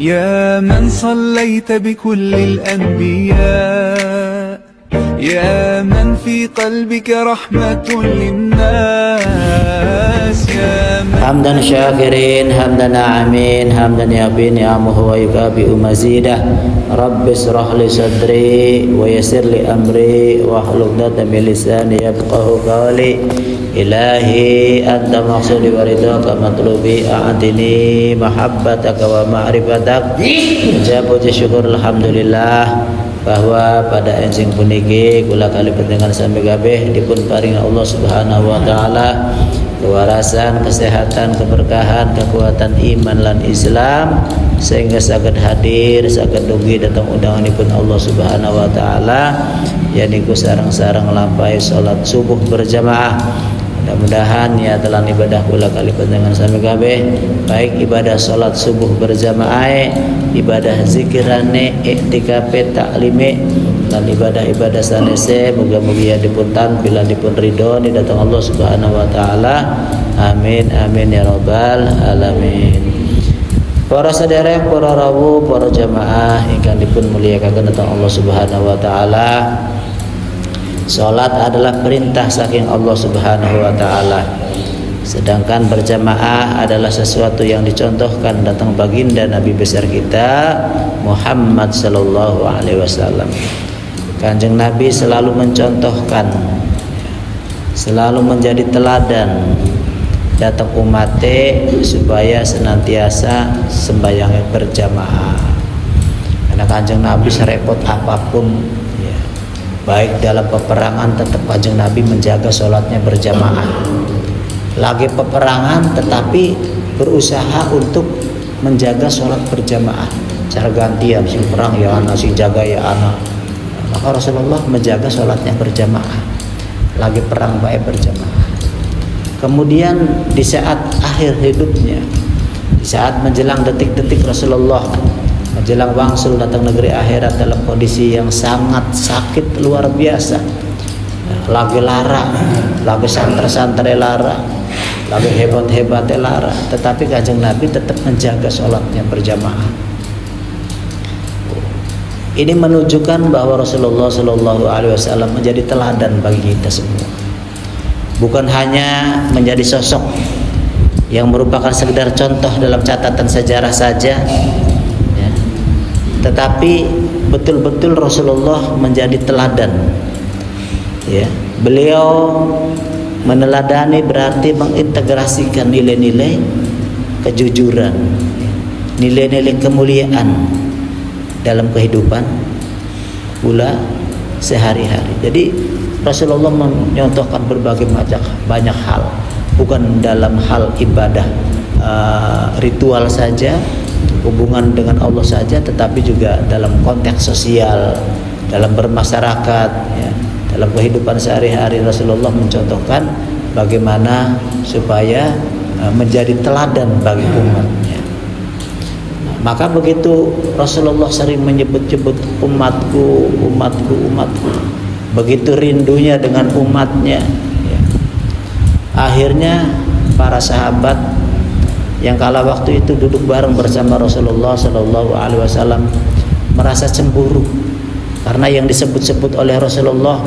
يا من صليت بكل الأنبياء يا من في قلبك رحمة للناس يا من حمدا شاكرين حمدا ناعمين حمدا يبي نعمه ويكافئ مزيده رب اشرح لي صدري ويسر لي أمري واحلل عقدة من لساني يفقهوا قولي إلهي أنت مقصودي ورضاك مطلوبي أعطني محبتك ومعرفتك. Puji syukur alhamdulillah bahwa pada enzing puniki kula kali pendengar sami kabeh dipun paring Allah Subhanahu wa taala kewarasan, kesehatan, keberkahan, kekuatan iman lan Islam sehingga saged hadir saged dugi datang undanganipun Allah Subhanahu wa taala yaniku sareng-sareng nglampahi salat subuh berjamaah. Mudah-mudahan niatan ibadah kula kali panjenengan sami kabeh baik ibadah salat subuh berjamaah, ibadah zikirane, iktikafe, taklime dan ibadah-ibadah sanese muga-muga dipuntan bila dipun ridho datang Allah Subhanahu wa taala. Amin amin ya rabbal alamin. Para sederek, para rawuh, para jamaah ingkang dipun mulyakaken datang Allah Subhanahu wa taala. Salat adalah perintah saking Allah Subhanahu wa taala. Sedangkan berjamaah adalah sesuatu yang dicontohkan datang baginda Nabi besar kita Muhammad sallallahu alaihi wasallam. Kanjeng Nabi selalu mencontohkan, selalu menjadi teladan datang umatnya supaya senantiasa sembahyang berjamaah. Karena Kanjeng Nabi serepot apapun baik dalam peperangan tetap Kanjeng Nabi menjaga sholatnya berjamaah. Lagi peperangan tetapi berusaha untuk menjaga sholat berjamaah. Cara gantian si perang ya anak, si jaga ya anak. Maka Rasulullah menjaga sholatnya berjamaah. Lagi perang baik berjamaah. Kemudian di saat akhir hidupnya, di saat menjelang detik-detik Rasulullah menjelang wangsul datang negeri akhirat dalam kondisi yang sangat sakit luar biasa, lagi lara, lagi santer-santer lara, lagi hebat-hebat lara, tetapi Kanjeng Nabi tetap menjaga sholatnya berjamaah. Ini menunjukkan bahwa Rasulullah Shallallahu Alaihi Wasallam menjadi teladan bagi kita semua, bukan hanya menjadi sosok yang merupakan sekedar contoh dalam catatan sejarah saja, tetapi betul-betul Rasulullah menjadi teladan. Ya, beliau meneladani berarti mengintegrasikan nilai-nilai kejujuran, nilai-nilai kemuliaan dalam kehidupan pula sehari-hari. Jadi Rasulullah menyontohkan berbagai banyak hal, bukan dalam hal ibadah ritual saja, hubungan dengan Allah saja, tetapi juga dalam konteks sosial, dalam bermasyarakat, ya, dalam kehidupan sehari-hari Rasulullah mencontohkan bagaimana supaya menjadi teladan bagi umatnya. Maka begitu Rasulullah sering menyebut-nyebut umatku, umatku, umatku, begitu rindunya dengan umatnya, ya. Akhirnya para sahabat yang kala waktu itu duduk bareng bersama Rasulullah Sallallahu Alaihi Wasallam merasa cemburu karena yang disebut-sebut oleh Rasulullah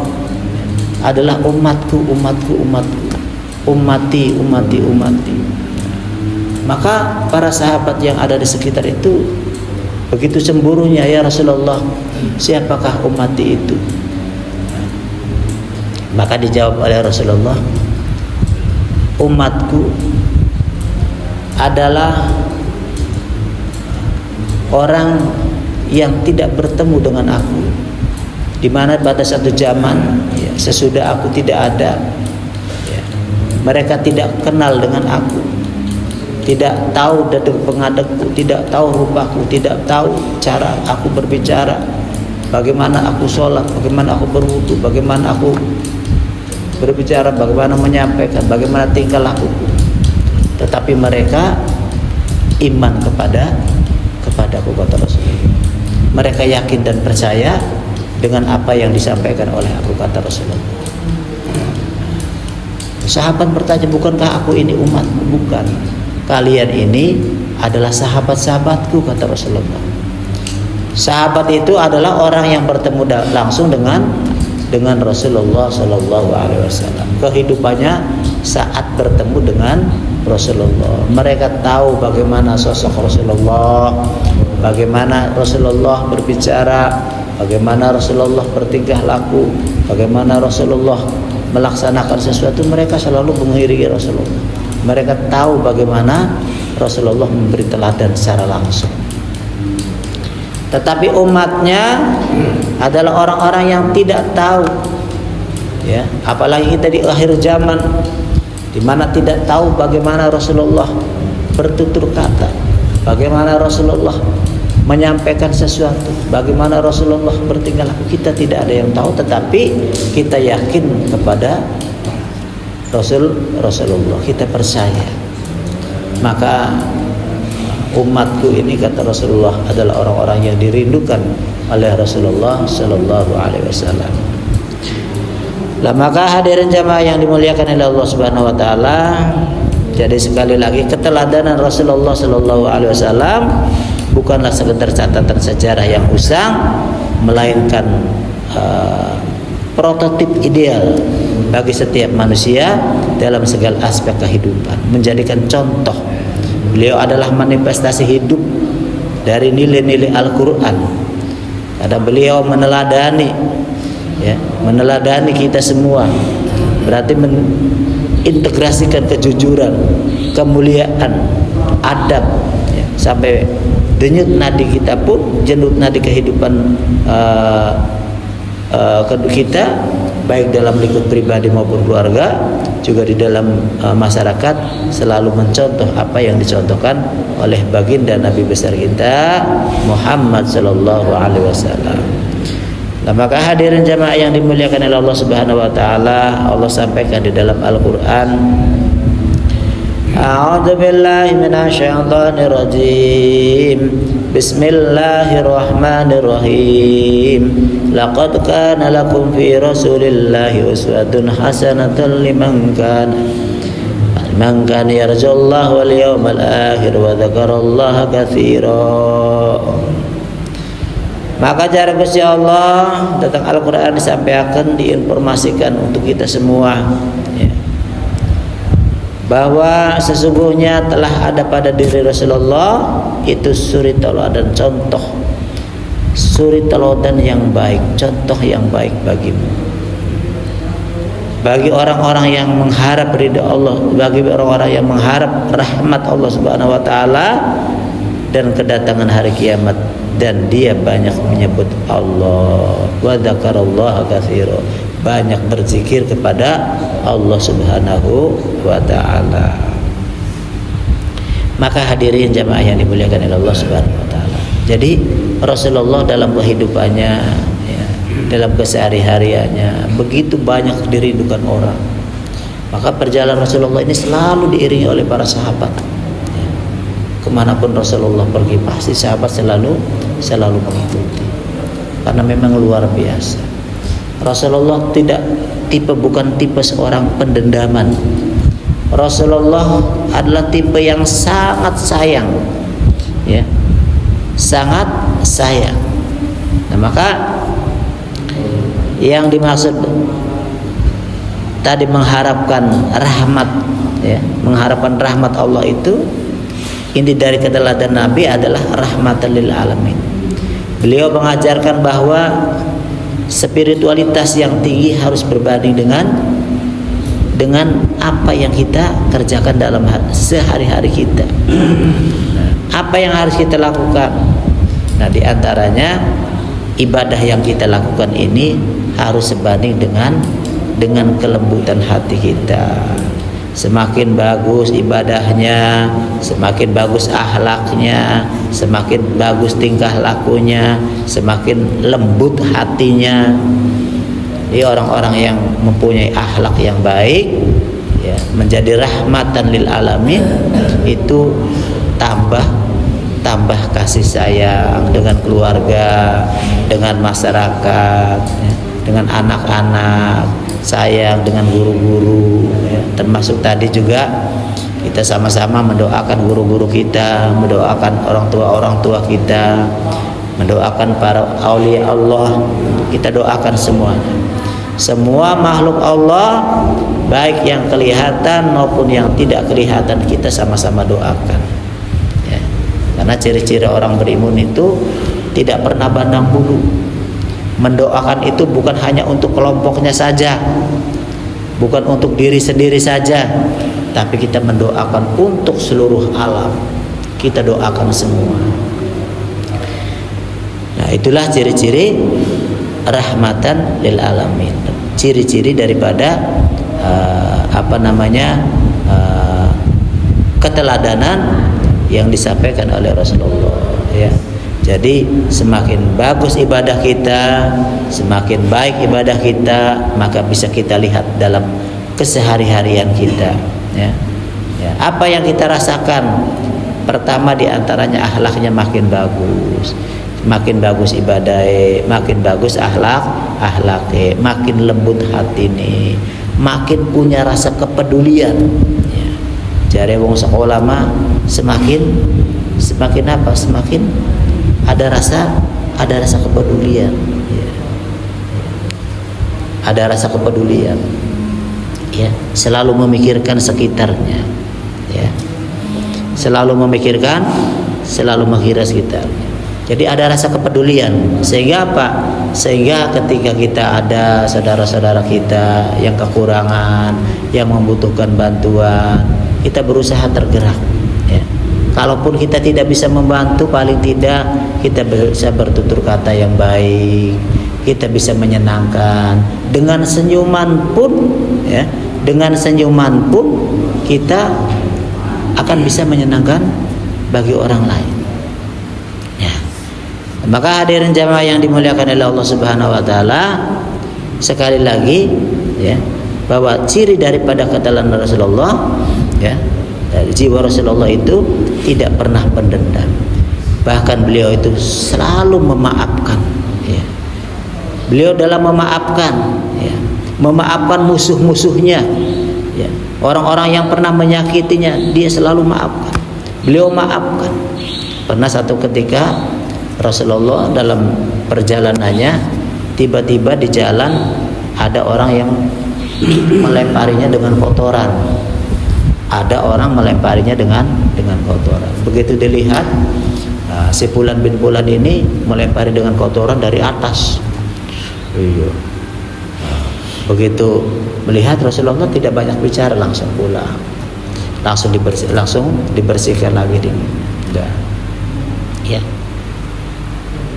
adalah umatku, umatku, umatku, ummati, ummati, ummati. Maka para sahabat yang ada di sekitar itu begitu cemburunya, ya Rasulullah, siapakah ummati itu? Maka dijawab oleh Rasulullah, umatku adalah orang yang tidak bertemu dengan aku, di mana pada satu zaman, ya, sesudah aku tidak ada, ya, mereka tidak kenal dengan aku, tidak tahu dadek pengadekku, tidak tahu rupaku, tidak tahu cara aku berbicara, bagaimana aku sholat, bagaimana aku berwudu, bagaimana aku berbicara, bagaimana menyampaikan, bagaimana tingkah lakuku. Tetapi mereka iman kepadaku, kata Rasulullah. Mereka yakin dan percaya dengan apa yang disampaikan oleh aku, kata Rasulullah. Sahabat bertanya, bukankah aku ini umatmu? Bukan. Kalian ini adalah sahabat-sahabatku, kata Rasulullah. Sahabat itu adalah orang yang bertemu langsung dengan Rasulullah Sallallahu Alaihi Wasallam. Kehidupannya saat bertemu dengan Rasulullah, mereka tahu bagaimana sosok Rasulullah, bagaimana Rasulullah berbicara, bagaimana Rasulullah bertingkah laku, bagaimana Rasulullah melaksanakan sesuatu. Mereka selalu mengiringi Rasulullah. Mereka tahu bagaimana Rasulullah memberi teladan secara langsung. Tetapi umatnya adalah orang-orang yang tidak tahu, ya, apalagi kita di akhir zaman, di mana tidak tahu bagaimana Rasulullah bertutur kata, bagaimana Rasulullah menyampaikan sesuatu, bagaimana Rasulullah bertingkah laku. Kita tidak ada yang tahu, tetapi kita yakin kepada Rasulullah, kita percaya. Maka umatku ini, kata Rasulullah, adalah orang-orang yang dirindukan oleh Rasulullah Sallallahu Alaihi Wasallam. Lah, maka hadirin jamaah yang dimuliakan oleh Allah Subhanahu Wa Taala, jadi sekali lagi keteladanan Rasulullah Sallallahu Alaihi Wasallam bukanlah sekedar catatan sejarah yang usang, melainkan prototip ideal bagi setiap manusia dalam segala aspek kehidupan, menjadikan contoh. Beliau adalah manifestasi hidup dari nilai-nilai Al-Quran. Karena beliau meneladani, ya, meneladani kita semua, berarti mengintegrasikan kejujuran, kemuliaan, adab, ya, sampai denyut nadi kita pun, jenut nadi kehidupan kita, baik dalam lingkup pribadi maupun keluarga, juga di dalam masyarakat, selalu mencontoh apa yang dicontohkan oleh baginda Nabi besar kita Muhammad Sallallahu Alaihi Wasallam. Nah, maka hadirin jamaah yang dimuliakan oleh Allah Subhanahu Wa Taala, Allah sampaikan di dalam Al-Quran, A'udzu billahi minasyaitonir rajim. Bismillahirrahmanirrahim. Laqad kana lakum fi Rasulillahi uswatun hasanatan liman kana yarjullaha wal yawmal akhir wa dzakarallaha katsira. Maka cara Gusti Allah tentang Al-Qur'an disampaikan, diinformasikan untuk kita semua, ya, bahwa sesungguhnya telah ada pada diri Rasulullah itu suri teladan, contoh, suri teladan yang baik, contoh yang baik bagimu, bagi orang-orang yang mengharap ridha Allah, bagi orang-orang yang mengharap rahmat Allah Subhanahu Wa Taala dan kedatangan hari kiamat. Dan dia banyak menyebut Allah, wa dzakarallaha katsira, banyak berzikir kepada Allah Subhanahu wa Ta'ala. Maka hadirin jamaah yang dimuliakan oleh Allah Subhanahu wa Ta'ala, jadi Rasulullah dalam kehidupannya, ya, dalam kesehari-hariannya begitu banyak dirindukan orang. Maka perjalanan Rasulullah ini selalu diiringi oleh para sahabat, ya. Kemanapun Rasulullah pergi, pasti sahabat selalu mengikuti, karena memang luar biasa. Rasulullah bukan tipe seorang pendendaman. Rasulullah adalah tipe yang sangat sayang, ya, sangat sayang. Nah, maka yang dimaksud tadi mengharapkan rahmat, ya, mengharapkan rahmat Allah itu, inti dari keteladanan Nabi adalah rahmatan lil alamin. Beliau mengajarkan bahwa spiritualitas yang tinggi harus berbanding dengan apa yang kita kerjakan dalam sehari-hari kita. Apa yang harus kita lakukan? Nah, diantaranya ibadah yang kita lakukan ini harus sebanding dengan kelembutan hati kita. Semakin bagus ibadahnya, semakin bagus akhlaknya, semakin bagus tingkah lakunya, semakin lembut hatinya. Jadi orang-orang yang mempunyai akhlak yang baik, ya, menjadi rahmatan lil alamin, itu tambah kasih sayang dengan keluarga, dengan masyarakat, ya, dengan anak-anak, sayang dengan guru-guru, ya. Termasuk tadi juga Kita sama-sama mendoakan guru-guru kita, mendoakan orang tua kita, mendoakan para aulia Allah. Kita doakan semuanya. Semua makhluk Allah, baik yang kelihatan maupun yang tidak kelihatan, kita sama-sama doakan. Ya. Karena ciri-ciri orang berimun itu tidak pernah pandang bulu. Mendoakan itu bukan hanya untuk kelompoknya saja, bukan untuk diri sendiri saja, tapi kita mendoakan untuk seluruh alam. Kita doakan semua. Nah, itulah ciri-ciri rahmatan lil alamin. Ciri-ciri daripada keteladanan yang disampaikan oleh Rasulullah, ya. Jadi semakin bagus ibadah kita, semakin baik ibadah kita, maka bisa kita lihat dalam kesehari-harian kita, ya. Ya, apa yang kita rasakan? Pertama diantaranya akhlaknya makin bagus. Makin bagus ibadahnya, makin bagus akhlaknya, makin lembut hati nih, makin punya rasa kepedulian. Ya. Jare wong sekolah mah semakin apa? Semakin ada rasa kepedulian. Ya. Ada rasa kepedulian. Ya, selalu memikirkan sekitarnya. Ya. Selalu memikirkan, selalu mengira sekitarnya. Jadi ada rasa kepedulian, sehingga apa? Sehingga ketika kita ada saudara-saudara kita yang kekurangan, yang membutuhkan bantuan, kita berusaha tergerak. Ya. Kalaupun kita tidak bisa membantu, paling tidak kita bisa bertutur kata yang baik, kita bisa menyenangkan. Dengan senyuman pun, ya, dengan senyuman pun kita akan bisa menyenangkan bagi orang lain. Maka hadirin jamaah yang dimuliakan oleh Allah Subhanahu wa taala, sekali lagi, ya, bahwa ciri daripada keteladanan Rasulullah, ya, dari jiwa Rasulullah itu tidak pernah pendendam. Bahkan beliau itu selalu memaafkan, ya. Beliau dalam memaafkan, ya, memaafkan musuh-musuhnya, ya. Orang-orang yang pernah menyakitinya, dia selalu maafkan. Beliau maafkan. Pernah satu ketika Rasulullah dalam perjalanannya, tiba-tiba di jalan ada orang yang melemparinya dengan kotoran. Ada orang melemparinya dengan kotoran. Begitu dilihat, si Fulan bin Fulan ini melempari dengan kotoran dari atas. Iya. Begitu melihat Rasulullah tidak banyak bicara, langsung pulang. Langsung dibersihkan lagi ya. Ya.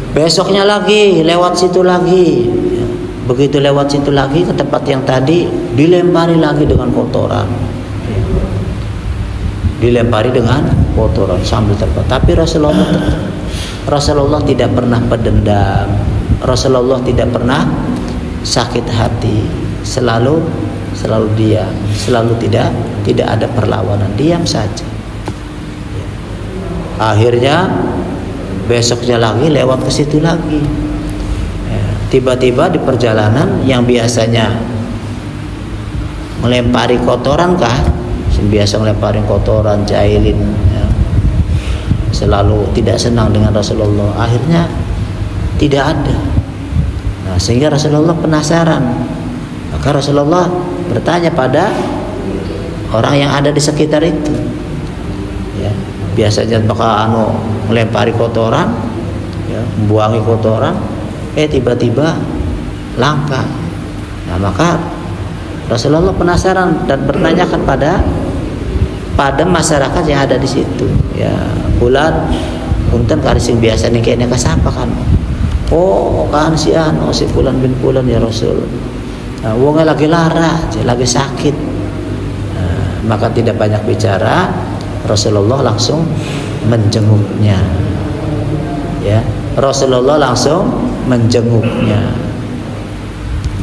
Besoknya lagi lewat situ lagi, ya. Begitu lewat situ lagi ke tempat yang tadi, dilempari lagi dengan kotoran, ya. Dilempari dengan kotoran sambil terpatah. Tapi Rasulullah tidak pernah pendendam. Rasulullah tidak pernah sakit hati. Selalu diam, selalu tidak ada perlawanan, diam saja. Ya. Akhirnya besoknya lagi lewat ke situ lagi, ya. Tiba-tiba di perjalanan yang biasanya melempari kotoran biasa melempari kotoran, jahilin, ya. Selalu tidak senang dengan Rasulullah. Akhirnya tidak ada. Nah, sehingga Rasulullah penasaran. Maka Rasulullah bertanya pada orang yang ada di sekitar itu, ya. Biasanya maka melempari kotoran, ya, membuangi kotoran, tiba-tiba langka. Nah, maka Rasulullah penasaran dan bertanyakan pada masyarakat yang ada di situ, ya, Fulan punten kari sing biasa nih kayaknya kasapa kan? Oh, kan si Fulan bin Fulan ya Rasul. Nah, wongnya lagi lara, lagi sakit. Nah, maka tidak banyak bicara, Rasulullah langsung menjenguknya, ya. Rasulullah langsung menjenguknya.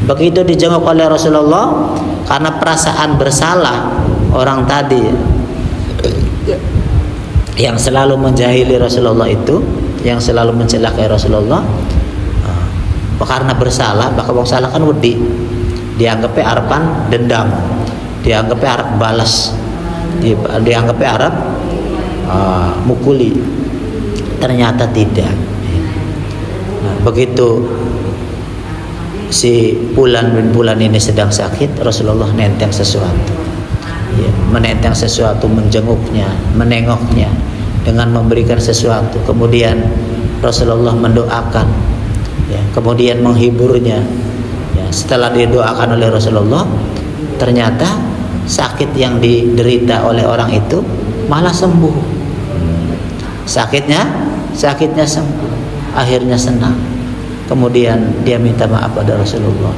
Begitu dijenguk oleh Rasulullah, karena perasaan bersalah orang tadi yang selalu menjahili Rasulullah itu, yang selalu mencelakai Rasulullah, karena bersalah, bahkan wong salah kan wedi, dianggapnya arepan dendam, dianggapnya arep balas. dianggapnya Arab mukuli, ternyata tidak. Nah, begitu si Fulan bin Fulan ini sedang sakit, Rasulullah nenteng sesuatu, ya, menenteng sesuatu, menjenguknya, menengoknya dengan memberikan sesuatu. Kemudian Rasulullah mendoakan, ya, kemudian menghiburnya. Ya, setelah didoakan oleh Rasulullah, ternyata sakit yang diderita oleh orang itu malah sembuh. Sakitnya sembuh, akhirnya senang. Kemudian dia minta maaf pada Rasulullah.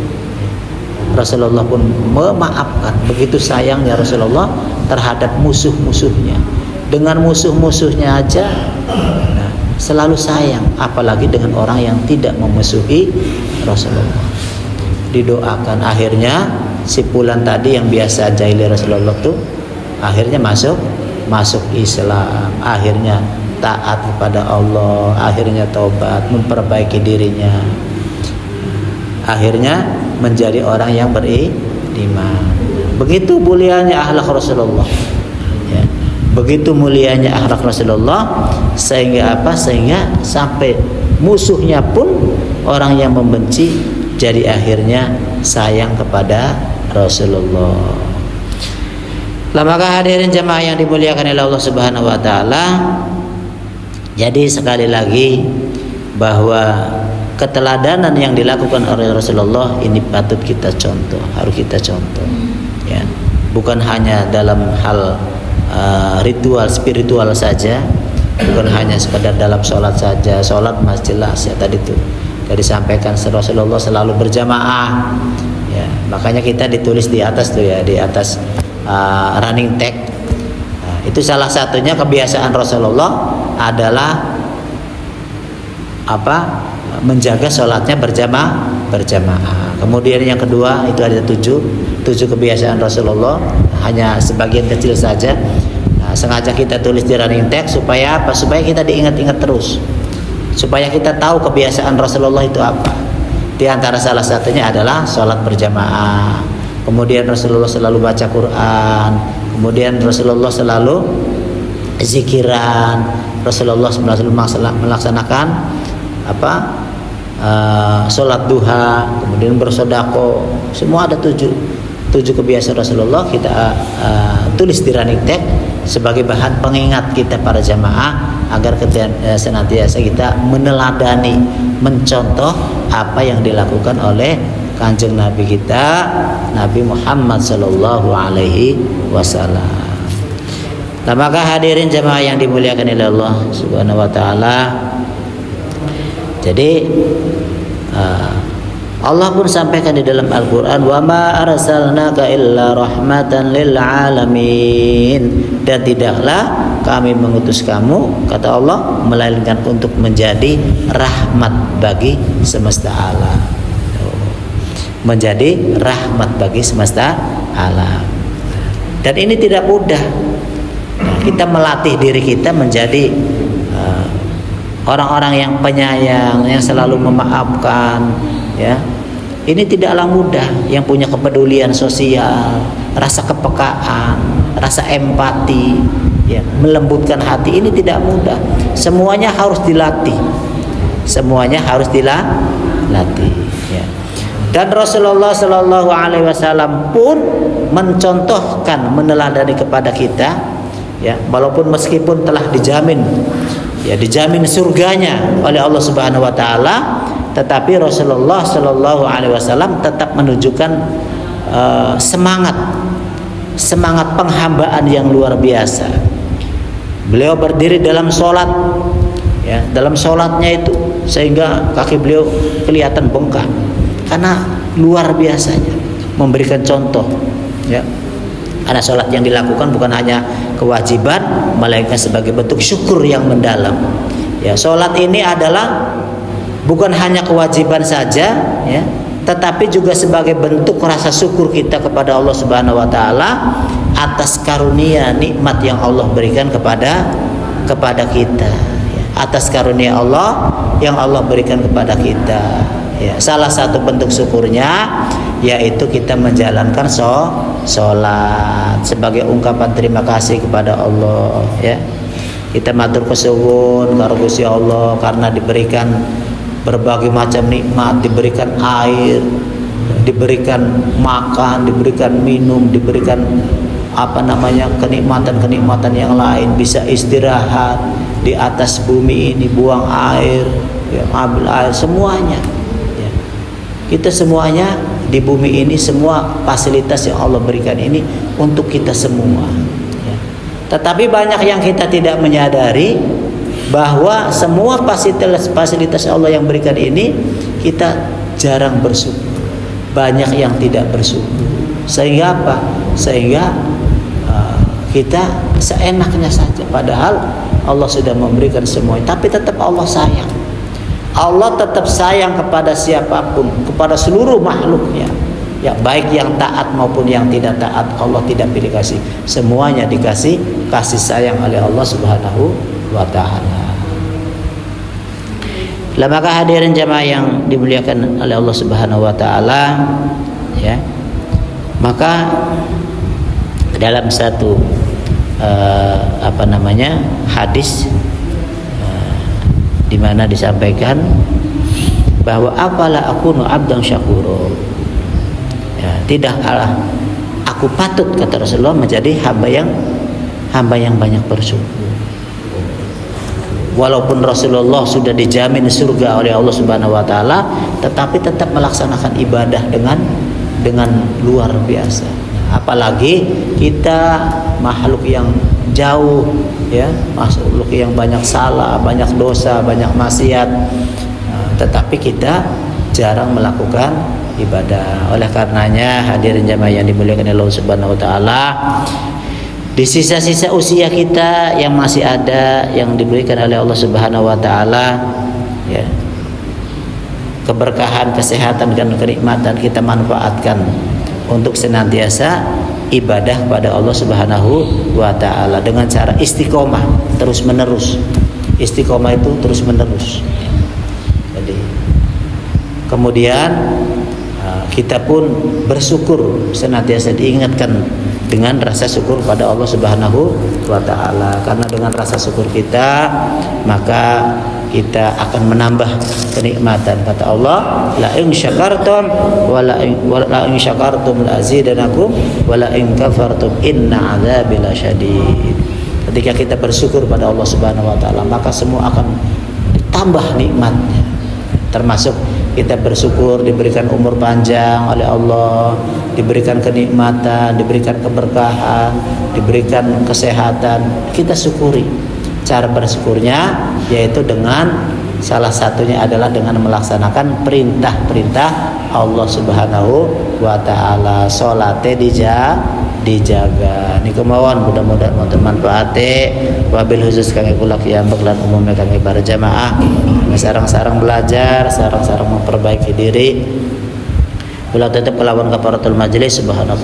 Rasulullah pun memaafkan. Begitu sayangnya Rasulullah terhadap musuh-musuhnya. Dengan musuh-musuhnya aja selalu sayang, apalagi dengan orang yang tidak memusuhi Rasulullah. Didoakan, akhirnya si Fulan tadi yang biasa jahili Rasulullah tuh akhirnya masuk Islam, akhirnya taat kepada Allah, akhirnya taubat, memperbaiki dirinya, akhirnya menjadi orang yang beriman. Begitu mulianya akhlak Rasulullah, ya. Begitu mulianya akhlak Rasulullah, sehingga sampai musuhnya pun orang yang membenci jadi akhirnya sayang kepada Rasulullah. Maka hadirin jemaah yang dimuliakan oleh Allah Subhanahu wa taala, jadi sekali lagi bahwa keteladanan yang dilakukan oleh Rasulullah ini patut kita contoh, harus kita contoh, ya. Bukan hanya dalam hal ritual spiritual saja, bukan hanya sekedar dalam sholat saja. Sholat masih jelas, ya, tadi tuh disampaikan Rasulullah selalu berjamaah, ya. Makanya kita ditulis di atas tuh, ya, di atas running tag. Nah, itu salah satunya kebiasaan Rasulullah adalah menjaga sholatnya berjamaah. Kemudian yang kedua itu ada tujuh kebiasaan Rasulullah, hanya sebagian kecil saja. Nah, sengaja kita tulis di running tag supaya apa? Supaya kita diingat-ingat terus, supaya kita tahu kebiasaan Rasulullah itu apa. Di antara salah satunya adalah sholat berjamaah. Kemudian Rasulullah selalu baca Quran. Kemudian Rasulullah selalu zikiran. Rasulullah selalu melaksanakan sholat duha. Kemudian bersedekah. Semua ada tujuh kebiasaan Rasulullah. Kita tulis di running tag sebagai bahan pengingat kita para jamaah agar senantiasa kita meneladani, mencontoh apa yang dilakukan oleh Kanjeng Nabi kita, Nabi Muhammad sallallahu alaihi wasallam. Maka hadirin jemaah yang dimuliakan oleh Allah Subhanahu wa taala. Jadi Allah pun sampaikan di dalam Al-Qur'an, "Wa ma arsalnaka illa rahmatan lil alamin." Dan tidaklah kami mengutus kamu, kata Allah, melainkan untuk menjadi rahmat bagi semesta alam. Menjadi rahmat bagi semesta alam. Dan ini tidak mudah. Kita melatih diri kita menjadi orang-orang yang penyayang, yang selalu memaafkan, ya. Ini tidaklah mudah. Yang punya kepedulian sosial, rasa kepekaan, rasa empati, ya, melembutkan hati, ini tidak mudah. Semuanya harus dilatih. Semuanya harus dilatih, ya. Dan Rasulullah Shallallahu Alaihi Wasallam pun mencontohkan, meneladani kepada kita, ya, walaupun meskipun telah dijamin, ya, dijamin surganya oleh Allah Subhanahu Wa Taala, tetapi Rasulullah Shallallahu Alaihi Wasallam tetap menunjukkan semangat penghambaan yang luar biasa. Beliau berdiri dalam sholat, ya, dalam sholatnya itu sehingga kaki beliau kelihatan bengkak. Karena luar biasanya memberikan contoh, ya. Karena sholat yang dilakukan bukan hanya kewajiban, melainkan sebagai bentuk syukur yang mendalam. Ya, sholat ini adalah bukan hanya kewajiban saja, ya, tetapi juga sebagai bentuk rasa syukur kita kepada Allah Subhanahu Wa Taala atas karunia nikmat yang Allah berikan kepada kita, ya. Atas karunia Allah yang Allah berikan kepada kita. Ya, salah satu bentuk syukurnya yaitu kita menjalankan sholat sebagai ungkapan terima kasih kepada Allah, ya. Kita matur kesuwun karo Gusti Allah karena diberikan berbagai macam nikmat, diberikan air, diberikan makan, diberikan minum, diberikan kenikmatan-kenikmatan yang lain, bisa istirahat di atas bumi ini, buang air, ya, ambil air, semuanya, ya. Kita semuanya di bumi ini, semua fasilitas yang Allah berikan ini untuk kita semua, ya. Tetapi banyak yang kita tidak menyadari bahwa semua fasilitas Allah yang berikan ini kita jarang bersyukur, banyak yang tidak bersyukur. Sehingga apa? Sehingga kita seenaknya saja, padahal Allah sudah memberikan semuanya, tapi tetap Allah sayang. Allah tetap sayang kepada siapapun, kepada seluruh makhluknya, ya, baik yang taat maupun yang tidak taat. Allah tidak pilih kasih, semuanya dikasih kasih sayang oleh Allah Subhanahu wa ta'ala. Maka hadirin jamaah yang dimuliakan oleh Allah Subhanahu wa ta'ala, ya, maka dalam satu hadis di mana disampaikan bahwa apalah akunu abdan syakuro, ya, tidaklah aku patut, kata Rasulullah, menjadi hamba yang banyak bersyukur. Walaupun Rasulullah sudah dijamin surga oleh Allah Subhanahu wa ta'ala, tetapi tetap melaksanakan ibadah dengan luar biasa. Apalagi kita makhluk yang jauh, ya, makhluk yang banyak salah, banyak dosa, banyak maksiat, tetapi kita jarang melakukan ibadah. Oleh karenanya hadirin jamaah yang dimuliakan Allah Subhanahu wa ta'ala, di sisa-sisa usia kita yang masih ada, yang diberikan oleh Allah Subhanahu wa ta'ala, ya, keberkahan, kesehatan dan kenikmatan, kita manfaatkan untuk senantiasa ibadah kepada Allah Subhanahu wa ta'ala dengan cara istiqomah terus menerus. Istiqomah itu terus menerus. Jadi kemudian kita pun bersyukur, senantiasa diingatkan dengan rasa syukur pada Allah Subhanahu wa ta'ala. Karena dengan rasa syukur kita, maka kita akan menambah kenikmatan. Kata Allah, la in syakartum wa la in syakartum la azidanakum wa la in kafartum inna adzabi lasyadid. Ketika kita bersyukur pada Allah Subhanahu wa ta'ala, maka semua akan ditambah nikmatnya. Termasuk kita bersyukur diberikan umur panjang oleh Allah, diberikan kenikmatan, diberikan keberkahan, diberikan kesehatan. Kita syukuri. Cara bersyukurnya yaitu dengan salah satunya adalah dengan melaksanakan perintah-perintah Allah Subhanahu wa ta'ala. Salate dijaga. Niku mawon, mudah-mudahan wonten manfaate. Wabil khusus kangge kula kiyambek lan umumnya kangge para jamaah. Sarang-sarang belajar, sarang-sarang memperbaiki diri. Kula tetep kelawan kafaratul majelis, subhanallah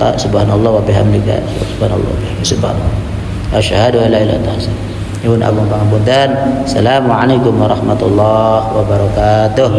wa bihamdika, subhanallah wa bihamdika, subhanallah. Asyhadu an la ilaha illallah. Nyuwun agung pangapunten. Assalamualaikum warahmatullahi wabarakatuh.